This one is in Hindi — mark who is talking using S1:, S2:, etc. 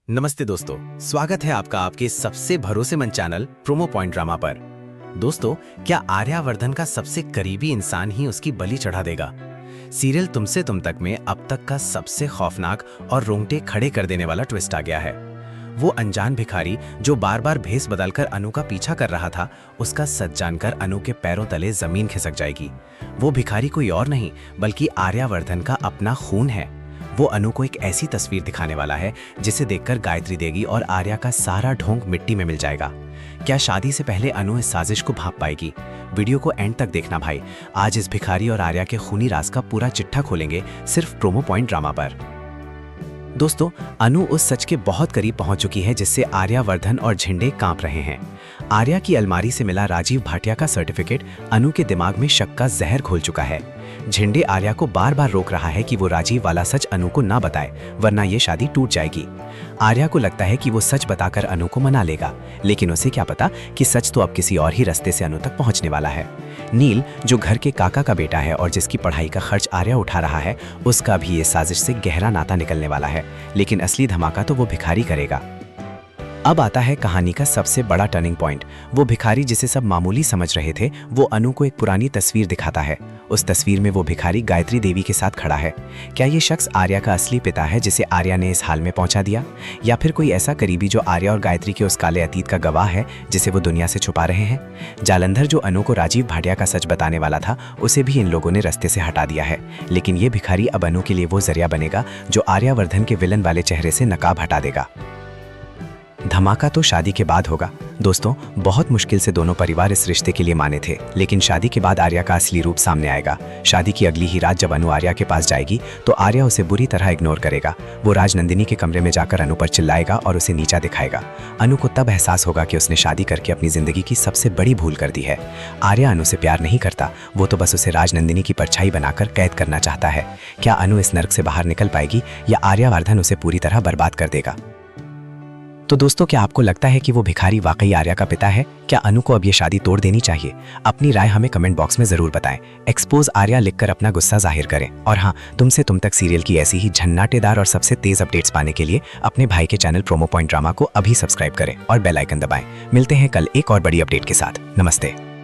S1: नमस्ते दोस्तों, स्वागत है आपका आपके सबसे भरोसेमंद चैनल प्रोमो पॉइंट ड्रामा पर। दोस्तों, क्या आर्यावर्धन का सबसे करीबी इंसान ही उसकी बलि चढ़ा देगा? सीरियल तुमसे तुम तक में अब तक का सबसे खौफनाक और रोंगटे खड़े कर देने वाला ट्विस्ट आ गया है। वो अनजान भिखारी जो बार बार भेस बदलकर अनु का पीछा कर रहा था, उसका सच जानकर अनु के पैरों तले जमीन खिसक जाएगी। वो भिखारी कोई और नहीं बल्कि आर्यावर्धन का अपना खून है। वो अनु को एक ऐसी तस्वीर दिखाने वाला है जिसे देखकर गायत्री देगी और आर्या का सारा ढोंग मिट्टी में मिल जाएगा। क्या शादी से पहले अनु इस साजिश को भांप पाएगी? वीडियो को एंड तक देखना भाई। आज इस भिखारी और आर्या के खूनी राज का पूरा चिट्ठा खोलेंगे सिर्फ प्रोमो पॉइंट ड्रामा पर। दोस्तों, अनु उस सच के बहुत करीब पहुंच चुकी है जिससे आर्यावर्धन और झिंडे कांप रहे हैं। आर्या की अलमारी से मिला राजीव भाटिया का सर्टिफिकेट अनु के दिमाग में शक का जहर घोल चुका है। झिंडे आर्या को बार बार रोक रहा है कि वो राजीव वाला सच अनु को ना बताए, वरना ये शादी टूट जाएगी। आर्या को लगता है कि वो सच बताकर अनु को मना लेगा, लेकिन उसे क्या पता कि सच तो अब किसी और ही रास्ते से अनु तक पहुंचने वाला है। नील, जो घर के काका का बेटा है और जिसकी पढ़ाई का खर्च आर्या उठा रहा है, उसका भी ये साजिश से गहरा नाता निकलने वाला है, लेकिन असली धमाका तो वो भिखारी करेगा। अब आता है कहानी का सबसे बड़ा टर्निंग पॉइंट। वो भिखारी जिसे सब मामूली समझ रहे थे, वो अनु को एक पुरानी तस्वीर दिखाता है। उस तस्वीर में वो भिखारी गायत्री देवी के साथ खड़ा है। क्या ये शख्स आर्या का असली पिता है जिसे आर्या ने इस हाल में पहुंचा दिया, या फिर कोई ऐसा करीबी जो आर्या और गायत्री के उस काले अतीत का गवाह है जिसे वो दुनिया से छुपा रहे हैं? जालंधर, जो अनु को राजीव भाटिया का सच बताने वाला था, उसे भी इन लोगों ने रास्ते से हटा दिया है। लेकिन ये भिखारी अब अनु के लिए वो जरिया बनेगा जो आर्यावर्धन के विलन वाले चेहरे से नकाब हटा देगा। धमाका तो शादी के बाद होगा। दोस्तों, बहुत मुश्किल से दोनों परिवार इस रिश्ते के लिए माने थे, लेकिन शादी के बाद आर्या का असली रूप सामने आएगा। शादी की अगली ही रात जब अनु आर्या के पास जाएगी तो आर्या उसे बुरी तरह इग्नोर करेगा। वो राजनंदिनी के कमरे में जाकर अनु पर चिल्लाएगा और उसे नीचा दिखाएगा। अनु को तब एहसास होगा कि उसने शादी करके अपनी जिंदगी की सबसे बड़ी भूल कर दी है। आर्या अनु से प्यार नहीं करता, वो तो बस उसे राजनंदिनी की परछाई बनाकर कैद करना चाहता है। क्या अनु इस नर्क से बाहर निकल पाएगी या आर्यावर्धन उसे पूरी तरह बर्बाद कर देगा? तो दोस्तों, क्या आपको लगता है कि वो भिखारी वाकई आर्या का पिता है? क्या अनु को अब ये शादी तोड़ देनी चाहिए? अपनी राय हमें कमेंट बॉक्स में जरूर बताएं। एक्सपोज आर्या लिखकर अपना गुस्सा जाहिर करें। और हाँ, तुमसे तुम तक सीरियल की ऐसी ही झन्नाटेदार और सबसे तेज अपडेट्स पाने के लिए अपने भाई के चैनल प्रोमो पॉइंट ड्रामा को अभी सब्सक्राइब करें और बेल आइकन दबाएं। मिलते हैं कल एक और बड़ी अपडेट के साथ। नमस्ते।